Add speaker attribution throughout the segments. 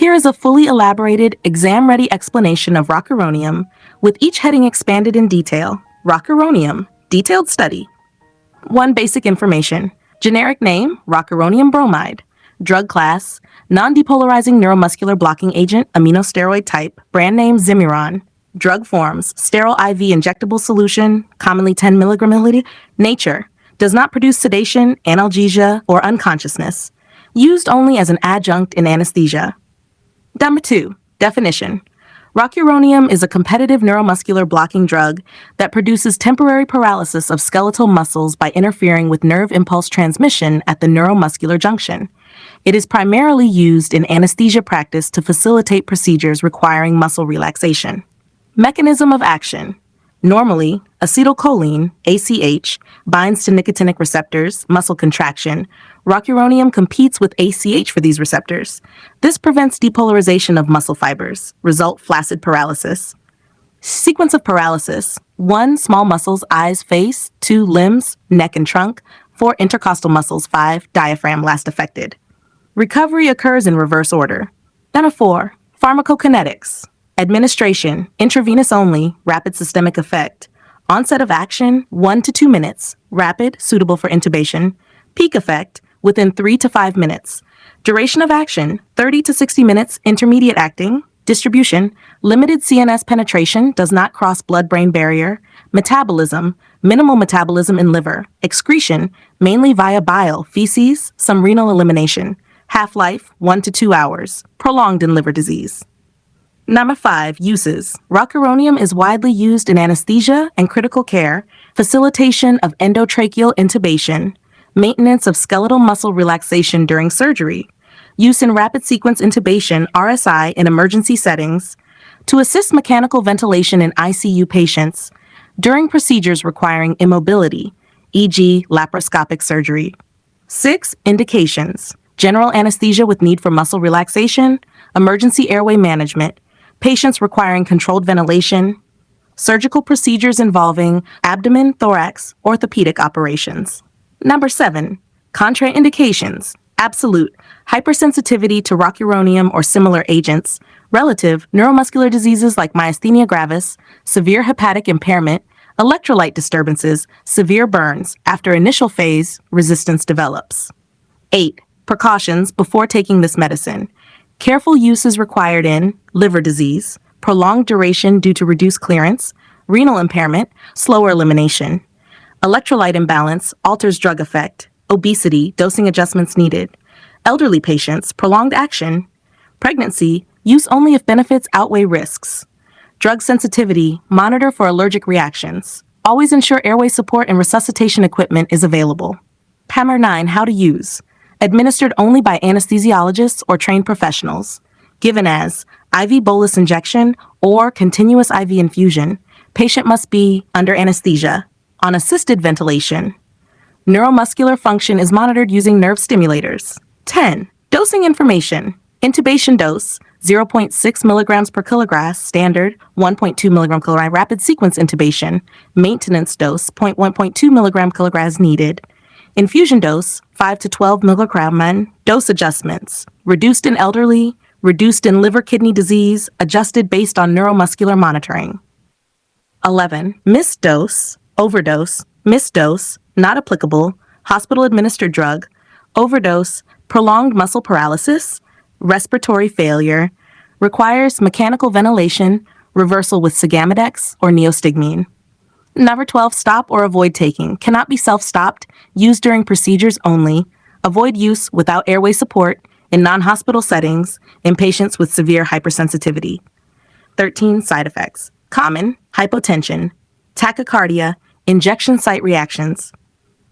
Speaker 1: Here is a fully elaborated, exam-ready explanation of rocuronium, with each heading expanded in detail. Rocuronium, detailed study. 1. Basic information. Generic name, rocuronium bromide. Drug class, non-depolarizing neuromuscular blocking agent, aminosteroid type, brand name Zimiron. Drug forms, sterile IV injectable solution, commonly 10 mg. Nature, does not produce sedation, analgesia, or unconsciousness. Used only as an adjunct in anesthesia. Number 2. Definition. Rocuronium is a competitive neuromuscular blocking drug that produces temporary paralysis of skeletal muscles by interfering with nerve impulse transmission at the neuromuscular junction. It is primarily used in anesthesia practice to facilitate procedures requiring muscle relaxation. Mechanism of action. Normally, acetylcholine, ACH, binds to nicotinic receptors, muscle contraction. Rocuronium competes with ACH for these receptors. This prevents depolarization of muscle fibers. Result, flaccid paralysis. Sequence of paralysis. 1. Small muscles, eyes, face. 2. Limbs, neck and trunk. 4. Intercostal muscles. 5. Diaphragm, last affected. Recovery occurs in reverse order. Number 4. Pharmacokinetics. Administration, intravenous only, rapid systemic effect. Onset of action, 1 to 2 minutes. Rapid, suitable for intubation. Peak effect, within 3 to 5 minutes. Duration of action, 30 to 60 minutes, intermediate acting. Distribution, limited CNS penetration, does not cross blood-brain barrier. Metabolism, minimal metabolism in liver. Excretion, mainly via bile, feces, some renal elimination. Half-life, 1 to 2 hours. Prolonged in liver disease. Number 5. Uses. Rocuronium is widely used in anesthesia and critical care, facilitation of endotracheal intubation, maintenance of skeletal muscle relaxation during surgery, use in rapid sequence intubation (RSI) in emergency settings, to assist mechanical ventilation in ICU patients, during procedures requiring immobility, e.g. laparoscopic surgery. 6. Indications. General anesthesia with need for muscle relaxation, emergency airway management, patients requiring controlled ventilation, surgical procedures involving abdomen, thorax, orthopedic operations. Number 7. Contraindications. Absolute. Hypersensitivity to rocuronium or similar agents. Relative. Neuromuscular diseases like myasthenia gravis, severe hepatic impairment, electrolyte disturbances, severe burns. After initial phase, resistance develops. 8. Precautions before taking this medicine. Careful use is required in liver disease, prolonged duration due to reduced clearance, renal impairment, slower elimination. Electrolyte imbalance alters drug effect, obesity, dosing adjustments needed. Elderly patients, prolonged action. Pregnancy, use only if benefits outweigh risks. Drug sensitivity, monitor for allergic reactions. Always ensure airway support and resuscitation equipment is available. Hammer 9. How to use. Administered only by anesthesiologists or trained professionals. Given as IV bolus injection or continuous IV infusion. Patient must be under anesthesia. On assisted ventilation. Neuromuscular function is monitored using nerve stimulators. 10. Dosing information. Intubation dose, 0.6 milligrams per kilogram, standard, 1.2 milligram kilogram, rapid sequence intubation. Maintenance dose, 0.1.2 milligram kilogram as needed. Infusion dose, 5 to 12 milligram. Dose adjustments, reduced in elderly, reduced in liver kidney disease, adjusted based on neuromuscular monitoring. 11. Missed dose, overdose, missed dose, not applicable, hospital-administered drug, overdose, prolonged muscle paralysis, respiratory failure, requires mechanical ventilation, reversal with Sigamidex or neostigmine. Number 12. Stop or avoid taking. Cannot be self-stopped, used during procedures only. Avoid use without airway support in non-hospital settings in patients with severe hypersensitivity. 13. Side effects. Common, hypotension, tachycardia, injection site reactions.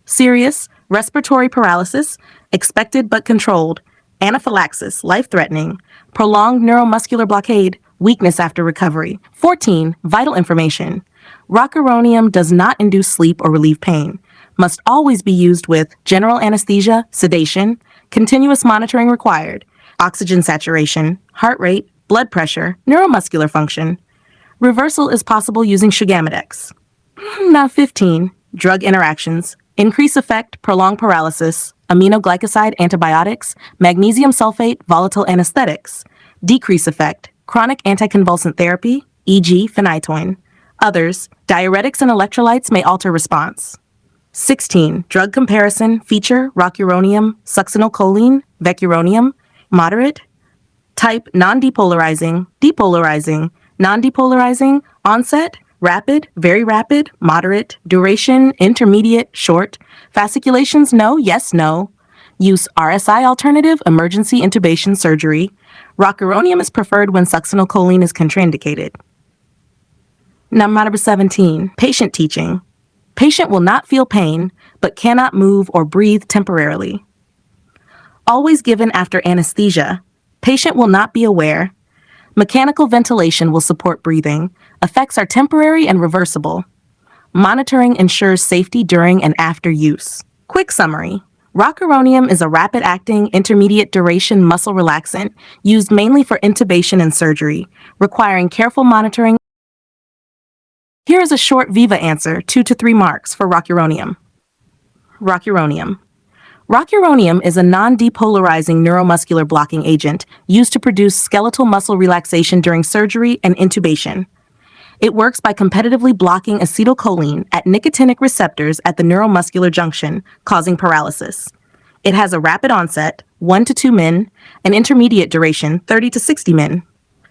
Speaker 1: Serious, respiratory paralysis, expected but controlled, anaphylaxis, life-threatening, prolonged neuromuscular blockade, weakness after recovery. 14. Vital information. Rocuronium does not induce sleep or relieve pain. Must always be used with general anesthesia, sedation, continuous monitoring required, oxygen saturation, heart rate, blood pressure, neuromuscular function. Reversal is possible using Sigamidex. Now 15. Drug interactions. Increase effect, prolonged paralysis, aminoglycoside antibiotics, magnesium sulfate, volatile anesthetics. decrease effect, chronic anticonvulsant therapy, e.g. phenytoin. Others, diuretics and electrolytes may alter response. 16. Drug comparison, feature, rocuronium, succinylcholine, vecuronium, moderate. Type, non-depolarizing, depolarizing, non-depolarizing, onset, rapid, very rapid, moderate, duration, intermediate, short, fasciculations, no, yes, no. Use RSI alternative, emergency intubation surgery. Rocuronium is preferred when succinylcholine is contraindicated. Number 17, patient teaching. Patient will not feel pain, but cannot move or breathe temporarily. Always given after anesthesia. Patient will not be aware. Mechanical ventilation will support breathing. Effects are temporary and reversible. Monitoring ensures safety during and after use. Quick summary. Rocuronium is a rapid-acting, intermediate-duration muscle relaxant used mainly for intubation and surgery, requiring careful monitoring. Here is a short Viva answer, 2 to 3 marks for rocuronium. Rocuronium. Rocuronium is a non-depolarizing neuromuscular blocking agent used to produce skeletal muscle relaxation during surgery and intubation. It works by competitively blocking acetylcholine at nicotinic receptors at the neuromuscular junction, causing paralysis. It has a rapid onset, 1 to 2 min, and intermediate duration, 30 to 60 min.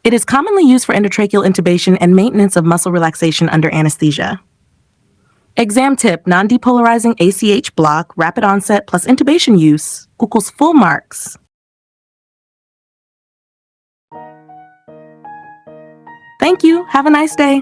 Speaker 1: It is commonly used for endotracheal intubation and maintenance of muscle relaxation under anesthesia. Exam tip, non-depolarizing ACH block, rapid onset plus intubation use equals full marks. Thank you. Have a nice day.